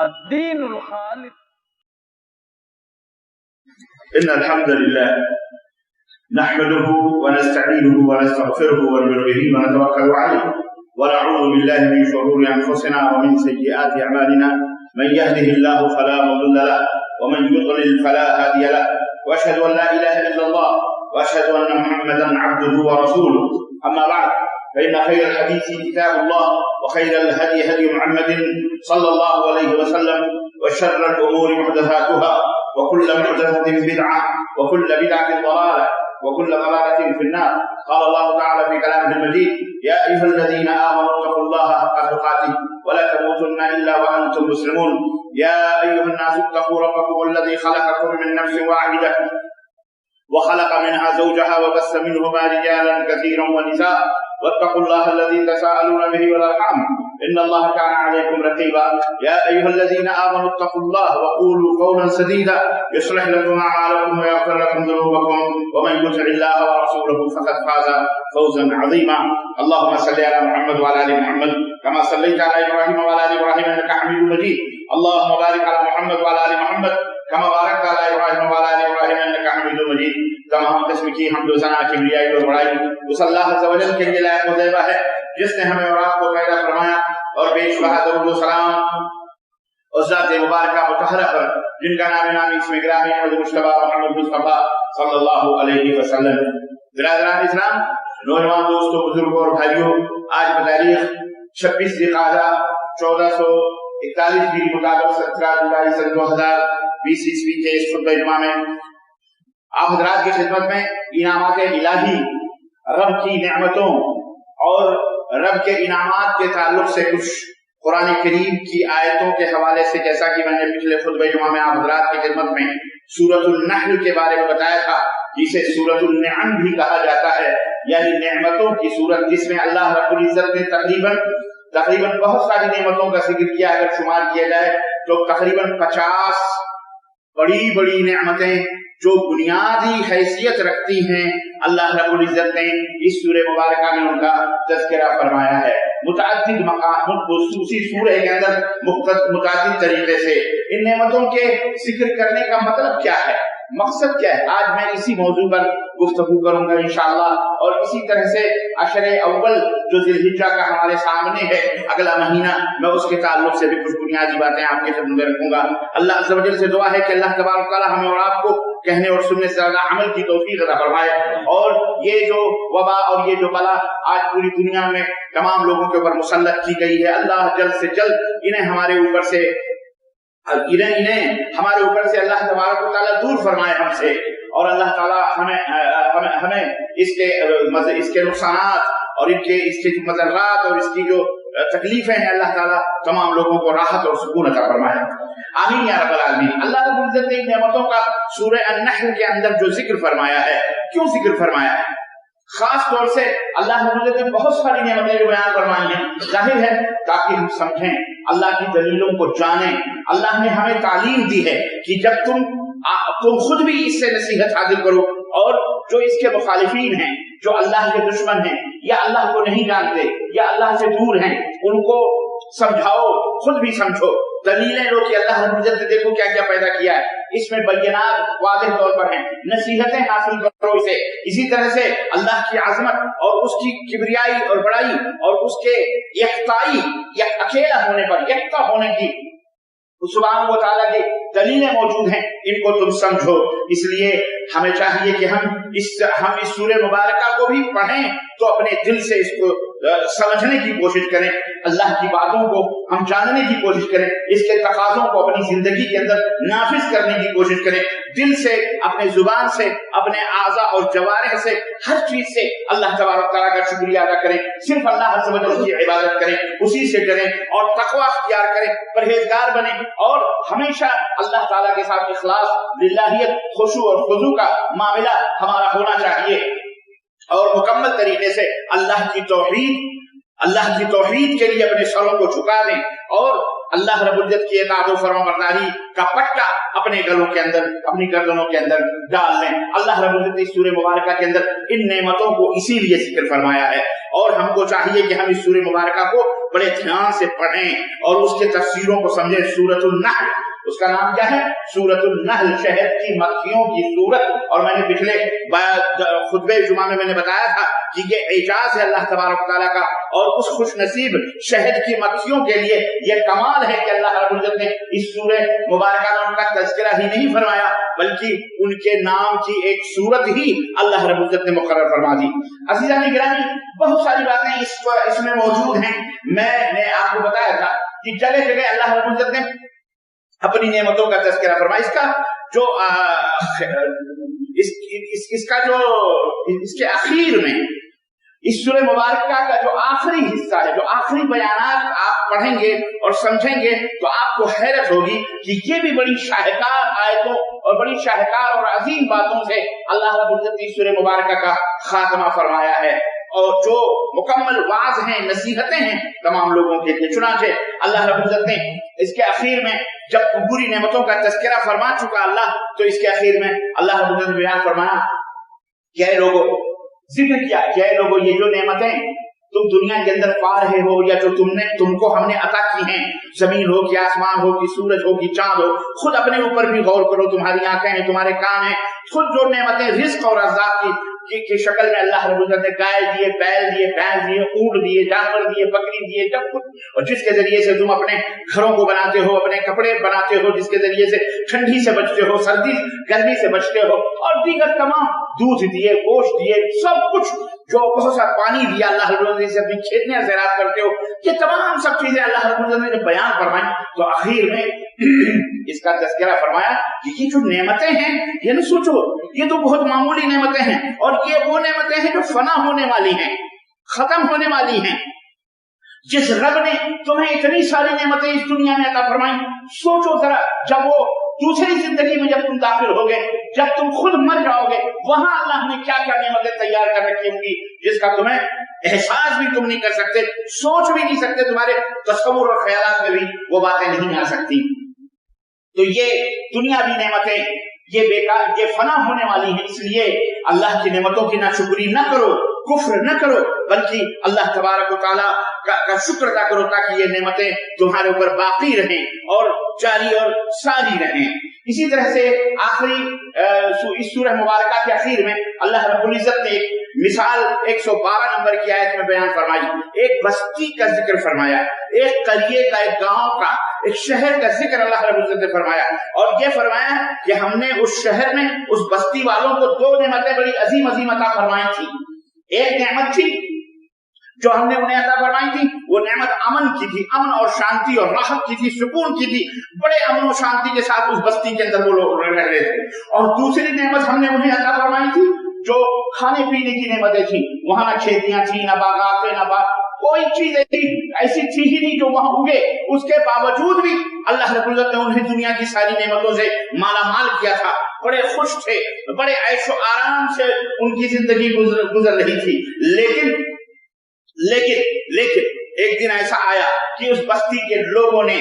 الدین الخالص. إن الحمد لله نحمده ونستعينه ونستغفره ونؤمن به ونتوكل عليه ونعوذ بالله من شرور أنفسنا ومن سيئات أعمالنا من يهده الله فلا مضل له ومن يضلل فلا هادي له وأشهد أن لا إله إلا الله وأشهد أن محمدا عبده ورسوله. أما بعد فإن خير الحديث كتاب الله وخير الهدي هدي محمد صلى الله عليه وسلم وشر الأمور محدثاتها وكل محدثة بدعة وكل بدعة ضلالة وكل ضلالة في النار. قال الله تعالى في كلامه المجيد: يا أيها الذين آمنوا اتقوا الله حق تقاته ولا تموتن إلا وأنتم مسلمون. يا أيها الناس اتقوا ربكم الذي خلقكم من نفس واحدة وخلق منها زوجها وبث منهما رجالا كثيرا ونساء واتقوا الله الذي تساءلون به والأرحام إن الله كان عليكم رقيبا. يا أيها الذين آمنوا اتقوا الله وقولوا قولا سديدا يصلح لكم أعمالكم ويغفر لكم ذنوبكم ومن يطع الله ورسوله فقد فاز فوزا عظيما. اللهم صل على محمد وعلى آل محمد كما صليت على إبراهيم وعلى آل إبراهيم إنك حميد مجيد. اللهم بارك على محمد وعلى آل محمد كما باركت على إبراهيم وعلى آل إبراهيم إنك حميد مجيد. تمام قسم کی حمد و ثنا کبریائی اور بڑائی اس اللہ عز و جل کے لیے لائق و زیبا ہے جس نے ہمیں اور آپ کو پیدا فرمایا اور بے شبہ درود و سلام اس ذات مبارکہ مطہرہ پر جن کا نام نامی اسم گرامی احمد مصطفیٰ محمد مصطفیٰ صلی اللہ علیہ وسلم. برادران اسلام، نوجوان دوستوں، بزرگوں اور بھائیوں، آج بتاریخ 26 ذی القعدہ 1441 ہجری مطابق 17 جولائی سن 2020 عیسوی کے اس خطبہ جمعہ میں آپ حضرات کی خدمت میں انعامات الہی، رب کی نعمتوں اور رب کے انعامات کے تعلق سے کچھ قرآن کریم کی آیتوں کے حوالے سے، جیسا کہ میں نے پچھلے خطبہ جمعہ میں آپ حضرات کی خدمت میں سورۃ النحل کے بارے میں بتایا تھا، جسے سورۃ النعم بھی کہا جاتا ہے، یعنی نعمتوں کی سورت، جس میں اللہ رب العزت نے تقریباً بہت ساری نعمتوں کا ذکر کیا. اگر شمار کیا جائے تو تقریباً 50 بڑی بڑی نعمتیں جو بنیادی حیثیت رکھتی ہیں، اللہ رب العزت نے اس سورہ مبارکہ میں ان کا تذکرہ فرمایا ہے. متعدد اسی سورہ کے اندر متعدد طریقے سے ان نعمتوں کے ذکر کرنے کا مطلب کیا ہے، مقصد کیا ہے، آج میں اسی موضوع پر گفتگو کروں گا انشاءاللہ. اور اسی طرح سے عشر اول جو ذی الحجہ کا ہمارے سامنے ہے اگلا مہینہ، میں اس کے تعلق سے بھی کچھ بنیادی باتیں آپ کے خدمت میں رکھوں گا. اللہ عز و جل سے دعا ہے کہ اللہ تبارک تعالیٰ ہمیں اور آپ کو کہنے اور سننے سے زیادہ عمل کی توفیق عطا فرمائے. اور یہ جو وبا اور یہ جو بلا آج پوری دنیا میں تمام لوگوں کے اوپر مسلط کی گئی ہے، اللہ جلد سے جلد انہیں ہمارے اوپر سے اللہ تبارک و تعالیٰ دور فرمائے ہم سے، اور اللہ تعالیٰ ہمیں اس کے نقصانات اور اس کے جو مضرات اور اس کی جو تکلیفیں ہیں، اللہ تعالیٰ تمام لوگوں کو راحت اور سکون عطا فرمائے. آمین یا رب العالمین. اللہ رب العزت نے نعمتوں کا سورہ النحل کے اندر جو ذکر فرمایا ہے، کیوں ذکر فرمایا ہے؟ خاص طور سے اللہ رب العزت نے بہت ساری نعمتیں جو بیان فرمائی ہیں، ظاہر ہے تاکہ ہم سمجھیں، اللہ کی دلیلوں کو جانیں. اللہ نے ہمیں تعلیم دی ہے کہ جب تم خود بھی اس سے نصیحت حاصل کرو، اور جو اس کے مخالفین ہیں، جو اللہ کے دشمن ہیں یا اللہ کو نہیں جانتے یا اللہ سے دور ہیں، ان کو سمجھاؤ، خود بھی سمجھو، دلیلیں لو کہ اللہ رب العزت نے دیکھو کیا کیا پیدا کیا ہے، اس میں بینات واضح طور پر ہیں، نصیحتیں حاصل کرو اسے. اسی طرح سے اللہ کی عظمت اور اس کی کبریائی اور بڑائی اور اس کے یکتائی یا اکیلا ہونے پر، یکتا ہونے کی سبحانہ و تعالیٰ کی دلیلیں موجود ہیں، ان کو تم سمجھو. اس لیے ہمیں چاہیے کہ ہم اس سورہ مبارکہ کو بھی پڑھیں تو اپنے دل سے اس کو سمجھنے کی کوشش کریں، اللہ کی باتوں کو ہم جاننے کی کوشش کریں، اس کے تقاضوں کو اپنی زندگی کے اندر نافذ کرنے کی کوشش کریں، دل سے، اپنے زبان سے، اپنے اعضاء اور جوارح سے، ہر چیز سے اللہ تبارک تعالیٰ کا شکریہ ادا کریں، صرف اللہ عز و جل کی عبادت کریں، اسی سے کریں، اور تقوی اختیار کریں، پرہیزگار بنیں، اور ہمیشہ اللہ تعالیٰ کے ساتھ اخلاص، للہیت، خشوع اور خضوع کا معاملہ ہمارا ہونا چاہیے، اور مکمل طریقے سے اللہ کی توحید کے لیے اپنے سروں کو جھکا دیں، اور اللہ رب العزت کی اطاعت و فرمانبرداری کا پٹا اپنے گلوں کے اندر، اپنی گردنوں کے اندر ڈال لیں. اللہ رب العزت اس سورہ مبارکہ کے اندر ان نعمتوں کو اسی لیے ذکر فرمایا ہے، اور ہم کو چاہیے کہ ہم اس سورہ مبارکہ کو بڑے دھیان سے پڑھیں اور اس کے تفسیروں کو سمجھیں۔ سورۃ النحل، اس کا نام کیا ہے؟ سورۃ النحل، شہد کی مکھیوں کی سورت۔ اور میں نے پچھلے خطبے جمعہ میں نے بتایا تھا کہ یہ اعجاز ہے اللہ تبارک و تعالیٰ کا، اور اس خوش نصیب شہد کی مکھیوں کے لیے یہ کمال ہے کہ اللہ رب العزت نے اس سورہ مبارکہ میں ان کا تذکرہ ہی نہیں فرمایا، بلکہ ان کے نام کی ایک سورت ہی اللہ رب العزت نے مقرر فرما دی۔ عزیزان گرامی، بہت ساری باتیں اس میں موجود ہیں۔ میں نے آپ کو بتایا تھا کہ جگہ جگہ اللہ رب العزت نے اپنی نعمتوں کا تذکرہ فرمایا۔ اس کا جو اس کا جو اس کے اخیر میں اس سورہ مبارکہ کا جو آخری حصہ ہے، جو آخری بیانات آپ پڑھیں گے اور سمجھیں گے تو آپ کو حیرت ہوگی کہ یہ بھی بڑی شاہکار آیتوں اور بڑی شاہکار اور عظیم باتوں سے اللہ رب العزت نے سورہ مبارکہ کا خاتمہ فرمایا ہے، اور جو مکمل واعظ ہیں، نصیحتیں ہیں تمام لوگوں کے لیے۔ چنانچہ اللہ رب العزت نے اس کے اخیر میں جب پوری نعمتوں کا تذکرہ فرما چکا اللہ، تو اس کے اخیر میں اللہ رب العزت نے بیان فرمایا کہ اے لوگوں، ذکر کیا کہ اے لوگوں، یہ جو نعمتیں تم دنیا کے اندر پا رہے ہو یا جو تم کو ہم نے عطا کی ہیں، زمین ہو کہ آسمان ہو کہ سورج ہو کہ چاند ہو، خود اپنے اوپر بھی غور کرو۔ تمہاری آنکھیں ہیں، تمہارے کان ہیں، خود جو نعمتیں رزق اور ارزاق کی شکل میں اللہ رب العزت نے گائے دیے، بیل دیے، بھینس دیے، اونٹ دیے، جانور دیے، بکری دیے، سب کچھ، اور جس کے ذریعے سے تم اپنے گھروں کو بناتے ہو، اپنے کپڑے بناتے ہو، جس کے ذریعے سے ٹھنڈی سے بچتے ہو، سردی گرمی سے بچتے ہو، اور دیگر تمام دودھ دیے، گوشت دیے، سب کچھ، جو بہت سا پانی دیا اللہ رب العزت سے اپنی کھیتیاں زراعت کرتے ہو، یہ تمام سب چیزیں اللہ رب العزت نے بیان فرمائی۔ تو آخر میں اس کا تذکرہ فرمایا کہ یہ جو نعمتیں ہیں، یعنی سوچو یہ تو بہت معمولی نعمتیں ہیں، اور یہ وہ نعمتیں ہیں جو فنا ہونے والی ہیں، ختم ہونے والی ہیں۔ جس رب نے تمہیں اتنی ساری نعمتیں اس دنیا میں عطا فرمائیں، سوچو ذرا جب وہ دوسری زندگی میں جب تم داخل ہوگے، جب تم خود مر جاؤ گے، وہاں اللہ نے کیا کیا نعمتیں تیار کر رکھی ہوں گی جس کا تمہیں احساس بھی تم نہیں کر سکتے، سوچ بھی نہیں سکتے، تمہارے تصور اور خیالات میں بھی وہ باتیں نہیں آ سکتی۔ تو یہ دنیاوی نعمتیں یہ بیکار، یہ فنا ہونے والی ہیں، اس لیے اللہ کی نعمتوں کی ناشکری نہ کرو، کفر نہ کرو، بلکہ اللہ تبارک و تعالیٰ کا شکر ادا کرو تاکہ یہ نعمتیں تمہارے اوپر باقی رہیں اور جاری اور ساری رہیں۔ اسی طرح سے آخری اس سورہ مبارکہ کے اخیر میں اللہ رب العزت نے ایک مثال 112 نمبر کی آیت میں بیان فرمائی، ایک بستی کا ذکر فرمایا، ایک قریے کا، ایک گاؤں کا، ایک شہر کا ذکر اللہ رب العزت نے فرمایا، اور یہ فرمایا کہ ہم نے اس شہر میں اس بستی والوں کو دو نعمتیں بڑی عظیم عظیم عطا فرمائی تھی۔ ایک نعمت تھی جو ہم نے انہیں عطا فرمائی تھی، وہ نعمت امن کی تھی، امن اور شانتی اور راحت کی تھی، سکون کی تھی، بڑے امن و شانتی کے ساتھ اس بستی کے اندر وہ لوگ رہ رہے تھے۔ اور دوسری نعمت ہم نے انہیں عطا فرمائی تھی جو کھانے پینے کی نعمتیں تھیں، وہاں نہ کھیتیاں تھیں، نہ باغات تھے، نہ کوئی چیز ایسی تھی ہی نہیں جو وہاں اگے، اس کے باوجود بھی اللہ رب العزت نے انہیں دنیا کی ساری نعمتوں سے مالا مال کیا تھا، بڑے خوش تھے، بڑے عیش و آرام سے ان کی زندگی گزر رہی تھی۔ لیکن ایک دن ایسا آیا کہ اس بستی کے لوگوں نے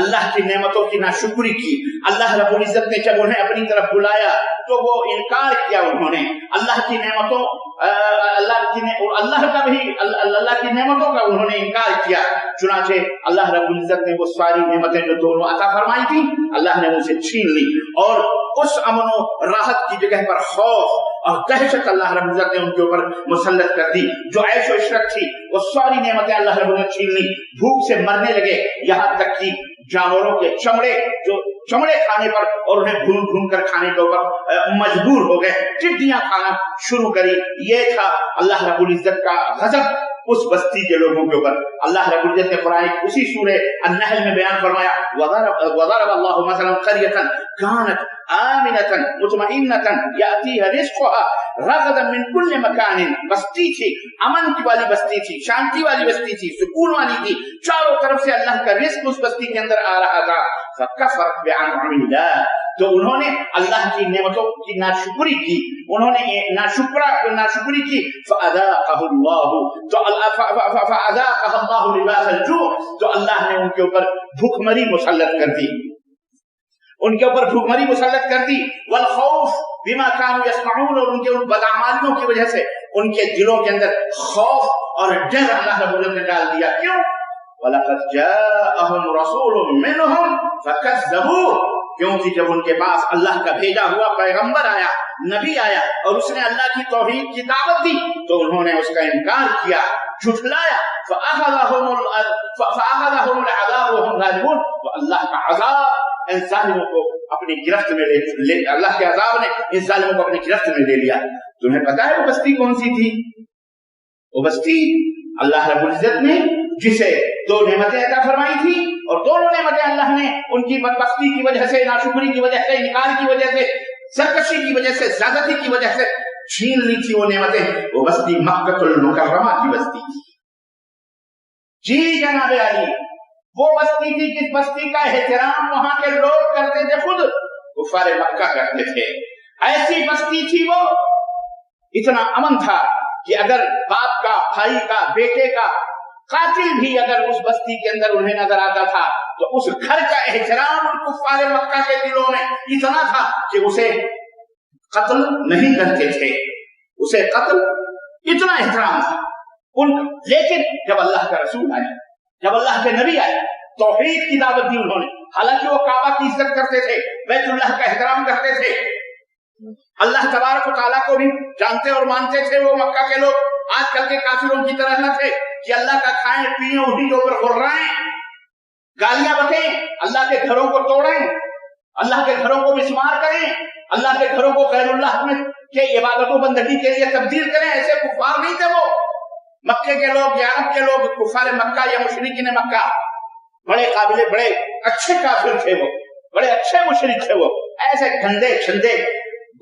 اللہ کی نعمتوں کی ناشکری کی۔ اللہ رب العزت نے جب انہیں اپنی طرف بلایا تو وہ انکار کیا، انہوں نے اللہ کی نعمتوں اللہ کی نعمتوں کا انہوں نے انکار کیا۔ چنانچہ اللہ رب العزت نے وہ ساری نعمتیں جو دونوں عطا فرمائی تھی اللہ نے ان سے چھین لی، اور اس امن و راحت کی جگہ پر خوف اور دہشت اللہ رب العزت نے ان کے اوپر مسلط کر دی۔ جو عیش و عشرت تھی وہ ساری نعمتیں اللہ رب العزت چھین لی، بھوک سے مرنے لگے، یہاں تک کہ جانوروں کے چمڑے کھانے پر اور انہیں ڈھونڈ ڈھونڈ کر کھانے کے اوپر مجبور ہو گئے، ٹڈیاں کھانا شروع کری۔ یہ تھا اللہ رب العزت کا غضب اس بستی کے لوگوں کے اوپر۔ اللہ رب العزت نے قرآن اسی سورہ النحل میں بیان فرمایا، وَضَرَبَ اللَّهُ مَثَلًا قَرْيَةً كَانَتْ آمِنَةً مُطْمَئِنَّةً يَأْتِيهَا رِزْقُهَا رَغَدًا مِنْ كُلِّ مَكَانٍ، بستی تھی، امن کی والی بستی تھی، شانتی والی بستی تھی، سکون والی تھی، چاروں طرف سے اللہ کا رزق اس بستی کے اندر آ رہا تھا۔ فَكَفَرَتْ بِأَنْعُمِ اللَّهِ، تو انہوں نے اللہ کی نعمتوں کی ناشکری کی، انہوں نے ناشکری کی۔ فَأَذَاقَهُ اللَّهُ، تو فَأَذَاقَهَا اللَّهُ لِبَاسَ الْجُوعِ، تو اللہ نے ان کے اوپر بھوکمری مسلط کر دی، ان کے اوپر بھوکمری مسلط کر دی، والخوف بما كانوا يصنعون، اور ان کے ان بدعمالیوں کی وجہ سے ان کے دلوں کے اندر خوف اور ڈر اللہ رب العزت نے ڈال دیا۔ کیوں؟ وَلَقَدْ جَاءَهُمْ رَسُولٌ مِّنْهُمْ فَكَذَّبُوهُ، کیونکہ جب ان کے پاس اللہ کا بھیجا ہوا پیغمبر آیا، نبی آیا، اور اس نے اللہ کی توحید کی دعوت دی، تو انہوں نے اس کا انکار کیا، جھٹلایا، فَأَخَذَهُمُ الْعَذَابُ وَهُمْ ظَالِمُونَ، تو اللہ کا عذاب ان ظالموں کو اپنی گرفت میں لے اللہ کے عذاب نے ان ظالموں کو اپنی گرفت میں لے لیا۔ تمہیں پتا ہے وہ بستی کون سی تھی؟ وہ بستی اللہ رب العزت نے جسے دو نعمتیں عطا فرمائی تھی، اور دونوں نعمتیں اللہ نے ان کی بدبختی کی وجہ سے، ناشکری کی وجہ سے، انکار کی وجہ سے، سرکشی کی وجہ سے، زیادتی کی وجہ سے چھین لی تھی وہ نعمتیں۔ وہ بستی مکہ المکرمہ کی بستی تھی۔ جی جناب علی، وہ بستی تھی جس بستی کا احترام وہاں کے لوگ کرتے تھے، خود کفار مکہ کرتے تھے۔ ایسی بستی تھی وہ، اتنا امن تھا کہ اگر باپ کا، بھائی کا، بیٹے کا قاتل بھی اگر اس بستی کے اندر انہیں نظر آتا تھا تو اس گھر کا احترام ان کفار مکہ کے دلوں میں اتنا تھا کہ اسے قتل نہیں کرتے تھے، اسے قتل اتنا احترام تھا ان کا۔ لیکن جب اللہ کا رسول آیا، جب اللہ کے نبی آئے، توحید کی دعوت دی انہوں نے، حالانکہ وہ کعبہ کی عزت کرتے تھے، بیت اللہ کا احترام کرتے تھے، اللہ تبارک و تعالیٰ کو بھی جانتے اور مانتے تھے، وہ مکہ کے لوگ آج کل کے کافروں کی طرح نہ تھے کہ اللہ کا کھائیں پیئیں انہی کے اوپر غرائیں، گالیاں بکیں، اللہ کے گھروں کو توڑیں، اللہ کے گھروں کو مسمار کریں، اللہ کے گھروں کو غیر اللہ میں کے عبادت و بندگی کے لیے تبدیل کریں۔ ایسے کفار نہیں تھے وہ مکے کے لوگ یا عرب کے لوگ، کفار مکہ یا مشرکین مکہ بڑے قابل، بڑے اچھے کافر تھے، وہ بڑے اچھے مشرک تھے، وہ ایسے گندے چھندے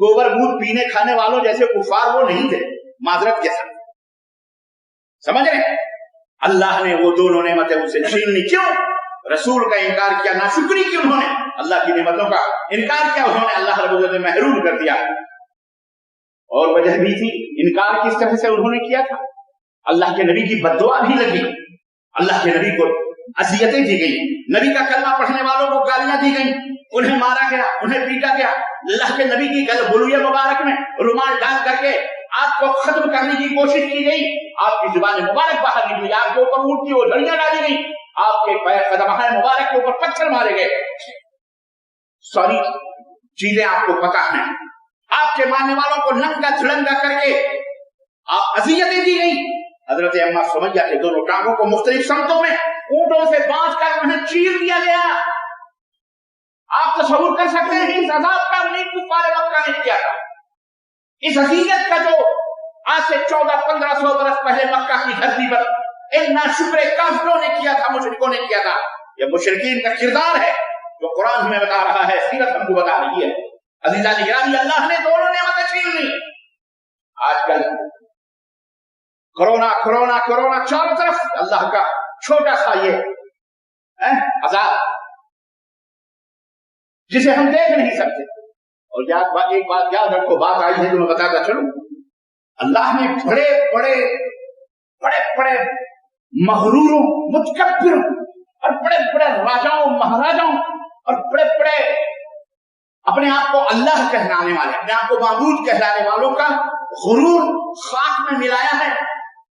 گوبر گود پینے کھانے والوں جیسے کفار وہ نہیں تھے، معذرت کے ساتھ، سمجھ رہے ہیں؟ اللہ نے وہ دونوں نعمتیں ان سے چھین لی۔ کیوں؟ رسول کا انکار کیا، ناشکری کی انہوں نے، اللہ کی نعمتوں کا انکار کیا انہوں نے، اللہ رب العزت نے محروم کر دیا۔ اور وجہ بھی تھی، انکار کس طرح سے انہوں نے کیا تھا، اللہ کے نبی کی بددعا بھی لگی، اللہ کے نبی کو اذیتیں دی گئی، نبی کا کلمہ پڑھنے والوں کو گالیاں دی گئی، انہیں مارا گیا، انہیں پیٹا گیا، اللہ کے نبی کی گلویہ مبارک میں رومال ڈال کر کے آپ کو ختم کرنے کی کوشش کی گئی، آپ کی زبان مبارک باہر نکلی، آپ کے اوپر اونٹ کی اوجھڑیاں ڈالی گئی، آپ کے قدمہ مبارک کے اوپر پتھر مارے گئے، ساری چیزیں آپ کو پتا ہیں، آپ کے ماننے والوں کو ننگا دھڑنگا کر کے آپ اذیتیں دی گئی۔ حضرت اما سمیہ کے دونوں ٹانگوں کو مختلف سمتوں میں اونٹوں سے باندھ کر انہیں چیر دیا گیا۔ آپ تصور کر سکتے ہیں اس عذاب کا انہیں کفار مکہ نے کیا تھا، اس حقیقت کا جو آج سے 1400-1500 برس پہلے مکہ کی دھرتی پر ان ناشکر کافروں نے کیا تھا، مشرکوں نے کیا تھا۔ یہ مشرکین کا کردار ہے جو قرآن ہمیں بتا رہا ہے، سیرت ہم کو بتا رہی ہے۔ عزیزان گرامی، اللہ نے دونوں نعمتیں چھین لی۔ آج کل کرونا کرونا کرونا چاروں طرف اللہ کا چھوٹا سا یہ عذاب جسے ہم دیکھ نہیں سکتے۔ اور ایک بات یاد رکھو، بات آئی ہے جو میں بتاتا چلوں، اللہ نے بڑے بڑے بڑے بڑے مغروروں، متکبروں اور بڑے بڑے راجاؤں، مہاراجاؤں اور بڑے بڑے اپنے آپ کو اللہ کہلانے والے، اپنے آپ کو معبود کہلانے والوں کا غرور خاک میں ملایا ہے،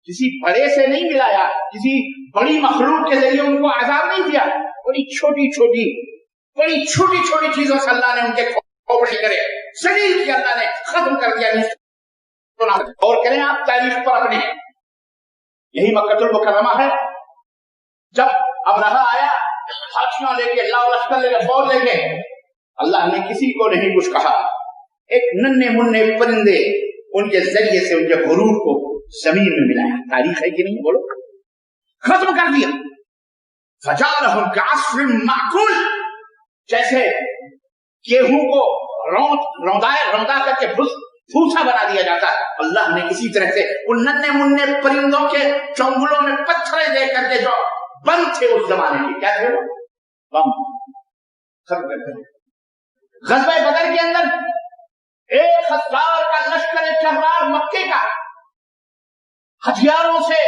کسی بڑے سے نہیں ملایا، کسی بڑی مخلوق کے ذریعے ان کو عذاب نہیں دیا، بڑی چھوٹی چھوٹی چیزوں سے اللہ نے ان کے کھوپڑے کرے، شریر کی اللہ نے ختم کر دیا۔ اور کریں آپ تاریخ پر اپنے، یہی مکہ المکرمہ ہے، جب ابرہہ آیا ہاتھیوں لے کے، لاؤ لشکر لے کے، فوج لے کے، اللہ نے کسی کو نہیں کچھ کہا، ایک ننھے منھے پرندے ان کے ذریعے سے ان کے غرور کو زمین میں ملایا۔ تاریخ ہے کہ نہیں؟ بولو، ختم کر دیا۔ فجعلهم كعصف معقول، جیسے گیہوں کو روندا کر کے بھوسا بنا دیا جاتا ہے، اللہ نے اسی طرح سے ان ننھے منھے پرندوں کے چنگلوں میں پتھرے دے کر کے جو بم تھے اس زمانے کے، کیا تھے وہ بم، ختم کر دیا۔ غزوہ بدر کے اندر 1000 کا لشکر چہرار مکے کا ہتھیاروں سے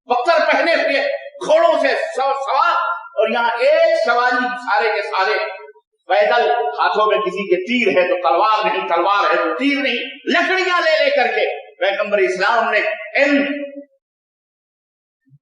بختر پہنے ہوئے گھوڑوں سے سوار، اور یہاں ایک سواری سارے کے سارے پیدل، ہاتھوں میں کسی کے تیر ہے تو تلوار نہیں، تلوار ہے تو تیر نہیں، لکڑیاں لے لے کر کے پیغمبر اسلام نے ان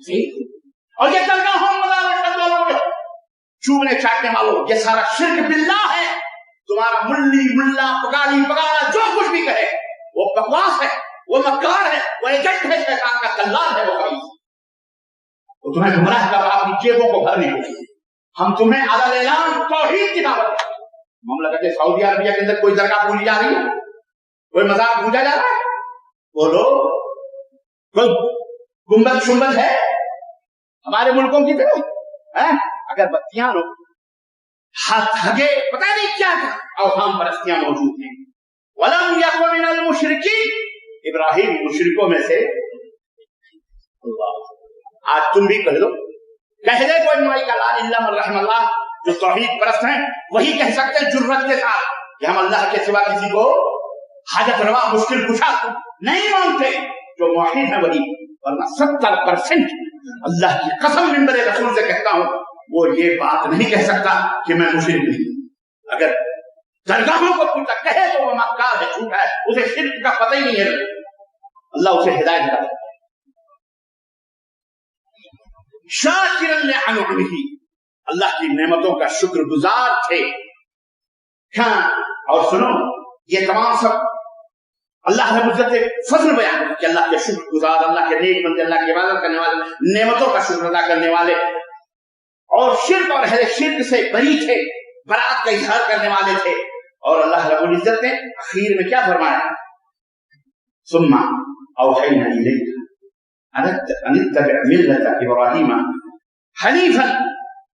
اور یہ درگاہوں مزار چوبنے چاٹنے والوں یہ سارا شرک باللہ ہے. تمہارا ملی ملا پگاڑی پگاڑا جو کچھ بھی کہے وہ بکواس ہے، وہ مکار ہے، وہ ایجنٹ ہے، شیطان کا دلال ہے. وہ تمہیں گمراہ کر رہا اپنی جیبوں کو بھرنے کے لیے. ہم تمہیں علی اعلان توحید کی دعوت دیں. مملکت سعودی عربیہ کے اندر کوئی درگاہ پوجی جا رہی ہے، کوئی مزار پوجا جا رہا ہے؟ بولو کوئی گنبد شنبد ہے ہمارے ملکوں کی طرح؟ اگر بتیاں لو ہگے پتہ نہیں کیا کیا اوہام پرستیاں موجود ہیں. وَلَمْ يَكُنْ مِنَ الْمُشْرِكِينَ ابراہیم مشرکوں میں سے. اللہ آج تم بھی کہہ دو، کہہ دے کوئی مائی کا لا الہ الا رحم اللہ جو توحید پرست ہیں وہی کہہ سکتے ہیں جرأت کے ساتھ کہ ہم اللہ کے سوا کسی کو حاجت روا مشکل کشا نہیں مانتے. جو موحد ہے وہی، ورنہ 70% اللہ کی قسم منبر رسول سے کہتا ہوں وہ یہ بات نہیں کہہ سکتا کہ میں مشرک نہیں. اگر درگاہوں کو پوچھتا کہے تو وہ مکار ہے، جھوٹا ہے، اسے شرک کا پتہ ہی نہیں ہے. اللہ اسے ہدایت کرے. شاکرا لانعمہ، اللہ کی نعمتوں کا شکر گزار تھے. ہاں اور سنو یہ تمام سب اللہ رب العزت فضل بیان کہ اللہ کے شکر گزار، اللہ کے نیک بندے، اللہ کی عبادت کرنے والے، نعمتوں کا شکر ادا کرنے والے اور شرک اور اہل شرک سے بری تھے، برات کا اظہار کرنے والے تھے. اور اللہ رب العزت نے اخیر میں کیا فرمایا؟ ثم اوحینا الیک ان اتبع ملت ابراہیم حنیفا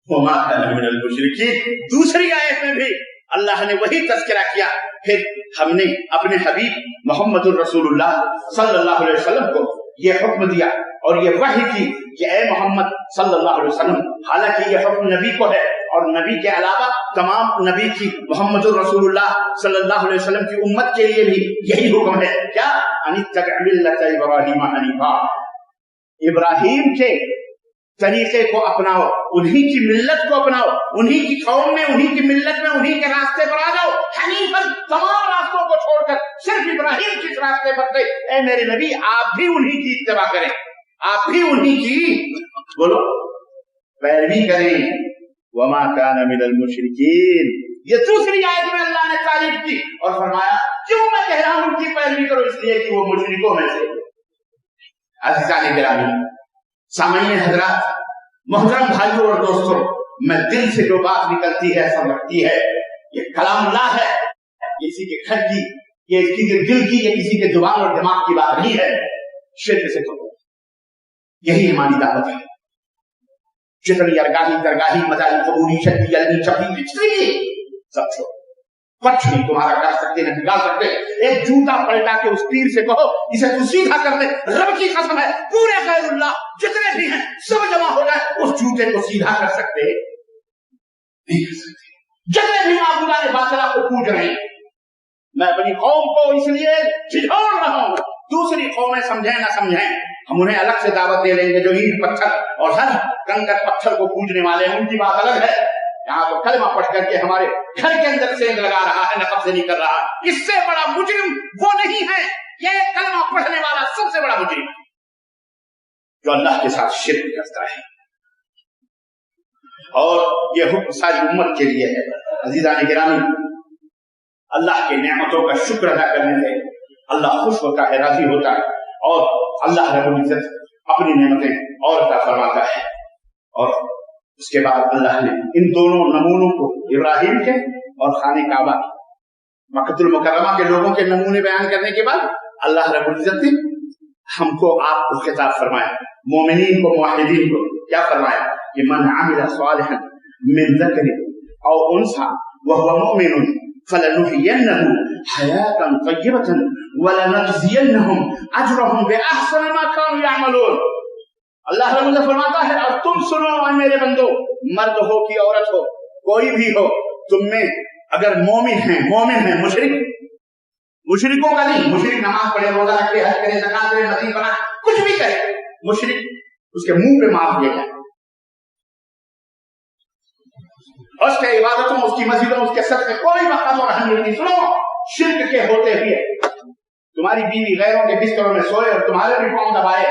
وما کان من المشرکین. دوسری آیت میں بھی اللہ نے وہی تذکرہ کیا. پھر ہم نے اپنے حبیب محمد الرسول اللہ صلی اللہ علیہ وسلم کو یہ حکم دیا اور یہ وحی کی کہ اے محمد صلی اللہ علیہ وسلم، حالانکہ یہ حکم نبی کو ہے اور نبی کے علاوہ تمام نبی کی محمد الرسول اللہ صلی اللہ علیہ وسلم کی امت کے لیے بھی یہی حکم ہے. کیا؟ ان اتبع ملت ابراہیم حنیفا، ابراہیم کے طریقے کو اپناؤ، انہی کی ملت کو اپناؤ، انہی کی قوم میں، انہی کی ملت میں، انہی کے راستے پر آ جاؤ. حنیفاً تمام راستوں کو چھوڑ کر صرف ابراہیم کے راستے پر تھے. اے میرے نبی آپ بھی انہی کی اتباع کریں، آپ بھی انہی کی بولو پیروی کریں. وما کان من المشرکین، یہ دوسری آیت میں اللہ نے تعریف کی اور فرمایا کیوں میں کہہ رہا ہوں ان کی پیروی کرو؟ اس لیے کہ وہ مشرکوں میں سے. عزیزان گرامی، سامعین حضرات، محترم بھائیوں اور دوستوں، میں دل سے جو بات نکلتی ہے سمجھتی ہے یہ کلام اللہ ہے، کسی کے گھر کی، یہ کسی کے دل کی، یہ کسی کے زبان اور دماغ کی بات نہیں ہے. شرک سے تو یہی ہماری دعوت ہے. جتنی ارگاہی درگاہی مزاری قبوری شدی علمی چپی جتنی سب چھوڑ، کچھ نہیں تمہارا کر سکتے نہ بگاڑ سکتے. ایک جوتا پلٹا کے اس پیر سے کہو اسے تو سیدھا کر دے، رب کی قسم ہے پورے غیر اللہ جتنے بھی ہیں سب جمع ہو جائے اس جوتے کو سیدھا کر سکتے نہیں کر سکتے. جتنے بھی معبودان باطلہ کو پوج رہے ہیں، میں اپنی قوم کو اس لیے جھجھوڑ رہا ہوں، دوسری قومیں سمجھیں نہ سمجھیں ہم انہیں الگ سے دعوت دے لیں گے. جو اینٹ پتھر اور ہر کنکر پتھر کو پوجنے والے ہیں ان کی بات الگ ہے. یہاں تو کلمہ پڑھ کر کے ہمارے گھر کے اندر سینگ لگا رہا ہے، نقب سے نہیں کر رہا. اس سے بڑا مجرم وہ نہیں ہے، یہ کلمہ پڑھنے والا سب سے بڑا مجرم ہے جو اللہ کے ساتھ شرک کرتا ہے. اور یہ حکم ساری امت کے لیے ہے. عزیزان گرامی، اللہ کے نعمتوں کا شکر ادا کرنے سے اللہ خوش ہوتا ہے، راضی ہوتا ہے اور اللہ رب العزت اپنی نعمتیں اور عطا فرماتا ہے. اور اس کے بعد اللہ نے ان دونوں نمونوں کو، ابراہیم کے اور خانہ کعبہ مکۃ المکرمہ کے لوگوں کے نمونے بیان کرنے کے بعد اللہ رب العزت نے ہم کو آپ کو خطاب فرمایا، مومنین کو، موحدین کو. کیا فرمایا کہ من عمل صالحا من ذکر او انثى وهو مؤمن فلنحيينه حياة طيبة ولنجزينهم اجرهم باحسن ما كانوا يعملون. اللہ رب العزت فرماتا ہے اور تم سنو اے میرے بندو، مرد ہو کہ عورت ہو، کوئی بھی ہو، تم میں اگر مومن ہیں، مشرکوں کا نہیں، مشرک نماز پڑھے، روزہ رکھے، حج کرے، زکات کرے، مسجد بنا، کچھ بھی کرے، مشرک اس کے منہ پہ معاف دیا جائے. اس کے عبادتوں، اس کی مسجدوں، اس کے صدقے کوئی مقام اور اہمیت نہیں. سنو، شرک کے ہوتے ہوئے تمہاری بیوی غیروں کے بستروں میں سوئے اور تمہارے بھی پاؤں دبائے،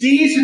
30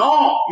9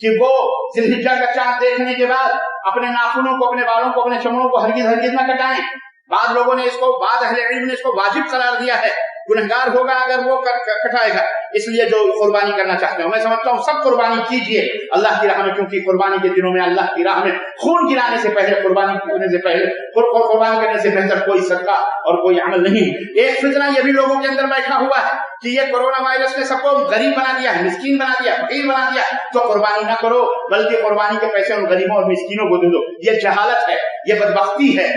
کہ وہ ذی الحجہ کا چاند دیکھنے کے بعد اپنے ناخنوں کو، اپنے بالوں کو، اپنے چمڑوں کو ہرگز نہ کٹائیں. بعض لوگوں نے اس کو، بعض اہل علم نے اس کو واجب قرار دیا ہے، گنہگار ہوگا اگر وہ کٹائے گا. اس لیے جو قربانی کرنا چاہتے ہوں، میں سمجھتا ہوں سب قربانی کیجئے اللہ کی راہ میں، کیونکہ قربانی کے دنوں میں اللہ کی راہ میں خون گرانے سے پہلے، قربانی کرنے سے پہلے، قربانی کرنے سے بہتر کوئی صدقہ اور کوئی عمل نہیں. ایک فتنہ یہ بھی لوگوں کے اندر بیٹھا ہوا ہے کہ یہ کورونا وائرس نے سب کو غریب بنا دیا ہے، مسکین بنا دیا، فقیر بنا دیا، تو قربانی نہ کرو بلکہ قربانی کے پیسے ان غریبوں اور مسکینوں کو دے دو. یہ جہالت ہے، یہ بدبختی ہے.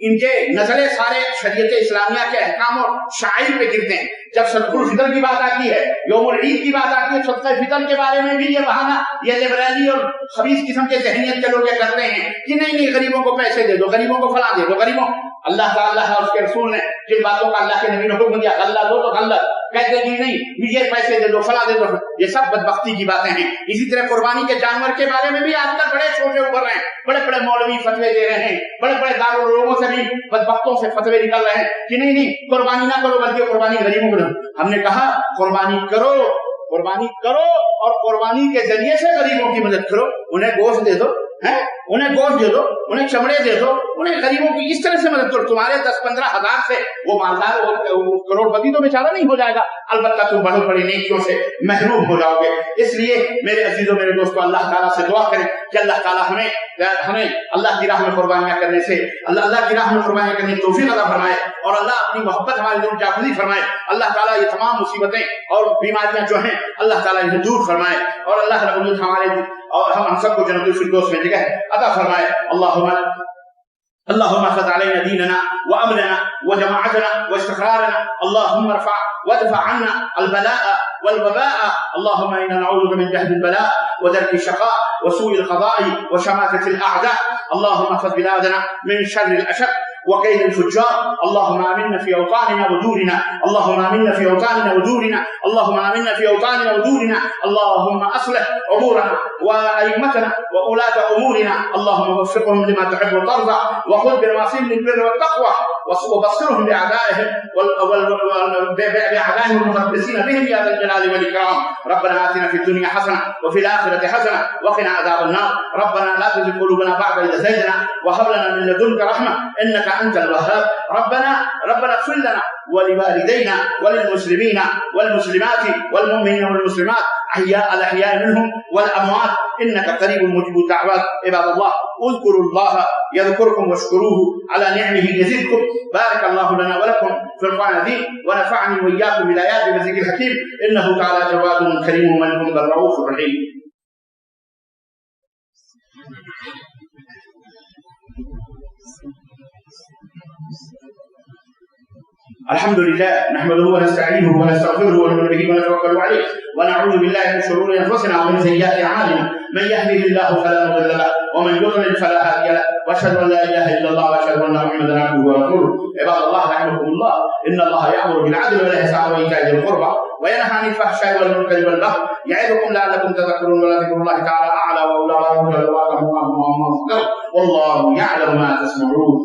ان کے نظریں سارے شریعت اسلامیہ کے احکام اور شعائر پہ گرتے ہیں. جب صدقہ الفطر کی بات آتی ہے، یوم العید کی بات آتی ہے، صدقہ فطر کے بارے میں بھی یہ بہانہ، یہ لبرالی اور خبیث قسم کے ذہنیت کے لوگ یہ کرتے ہیں کہ نہیں غریبوں کو پیسے دے دو، غریبوں کو فلاں دے دو. غریبوں، اللہ تعالیٰ اور اس کے رسول نے جن باتوں کا اللہ کے نبی نے حکم دیا، غلہ دو تو غلہ کہتے ہیں نہیں یہ پیسے دے دو، فلاں دے دو، یہ سب بدبختی کی باتیں ہیں. اسی طرح قربانی کے جانور کے بارے میں بھی آج کل بڑے چھوٹے ابھر رہے ہیں، بڑے بڑے مولوی فتوے دے رہے ہیں، بڑے بڑے دارالعلوموں سے بھی بدبختوں سے فتوے نکل رہے ہیں کہ نہیں قربانی نہ کرو بلکہ قربانی غریبوں کو دو. ہم نے کہا قربانی کرو اور قربانی کے ذریعے سے غریبوں کی مدد کرو. انہیں گوشت دے دو، انہیں گوشت دے دو، انہیں چمڑے دے دو، انہیں غریبوں کی اس طرح سے مدد کرو. تمہارے 10-15 ہزار سے وہ مالدار کروڑ پتی تو بیچارہ نہیں ہو جائے گا، البتہ تم بڑے بڑے نیکیوں سے محروم ہو جاؤ گے. اس لیے میرے عزیزوں، میرے دوستوں، اللہ تعالیٰ سے دعا کریں کہ اللہ تعالیٰ ہمیں اللہ کی راہ میں قربانیاں کرنے سے، اللہ کی راہ میں قربانیاں کرنے کی توفیق عطا فرمائے، اور اللہ اپنی محبت ہمارے دل میں جاگزی فرمائے. اللہ تعالیٰ یہ تمام مصیبتیں اور بیماریاں جو ہیں اللہ تعالیٰ انہیں دور فرمائے، اور اللہ رب العزت ہمارے اور ہم سب کو جنت الفردوس میں جگہ عطا فرمائے. اللهم احفظ علينا ديننا وامننا وجماعتنا واستقرارنا. اللهم ارفع وادفع عنا البلاء والوباء. اللهم انا نعوذ من جهد البلاء ودرك الشقاء وسوء القضاء وشماتة الاعداء. اللهم احفظ بلادنا من شر الاشر وكيد الفجار. اللهم آمنا في أوطاننا ودورنا، اللهم آمنا في أوطاننا ودورنا، اللهم آمنا في أوطاننا ودورنا. اللهم أصلح أمورنا وأئمتنا وولاة أمورنا، اللهم وفقهم لما تحب وترضى، وخذ بنواصيهم للبر والتقوى، وبصرهم بأعدائهم المتربصين بهم يا ذا الجلال والإكرام. ربنا آتنا في الدنيا حسنة وفي الآخرة حسنة وقنا عذاب النار. ربنا لا تزغ قلوبنا بعد إذ هديتنا وهب لنا من لدنك رحمة إنك أنت الوهاب. ربنا اغفر لنا ولوالدينا وللمسلمين والمسلمات والمؤمنين والمسلمات الأحياء منهم والأموات إنك قريب مجيب الدعوات. عباد الله اذكروا الله يذكركم واشكروه على نعمه يزدكم. بارك الله لنا ولكم في القرآن العظيم ونفعني وإياكم بالآيات والذكر الحكيم إنه تعالى جواد كريم ملك رؤوف رحيم. الحمد لله نحمده ونستعينه ونستغفره ونؤمن به ونتوكل عليه ونعوذ بالله من شرور انفسنا ومن سيئات اعمالنا. من يهده الله فلا مضل له ومن يضلل فلا هادي له واشهد ان لا اله الا الله واشهد ان محمدا عبده ورسوله. عباد الله رحمكم الله، ان الله يأمر بالعدل والاحسان وايتاء ذي القربى وينهى عن الفحشاء والمنكر والبغي يعظكم لعلكم تذكرون. ولذكر الله تعالى اعلى واولى ويغفر لكم والله يعلم ما تصنعون.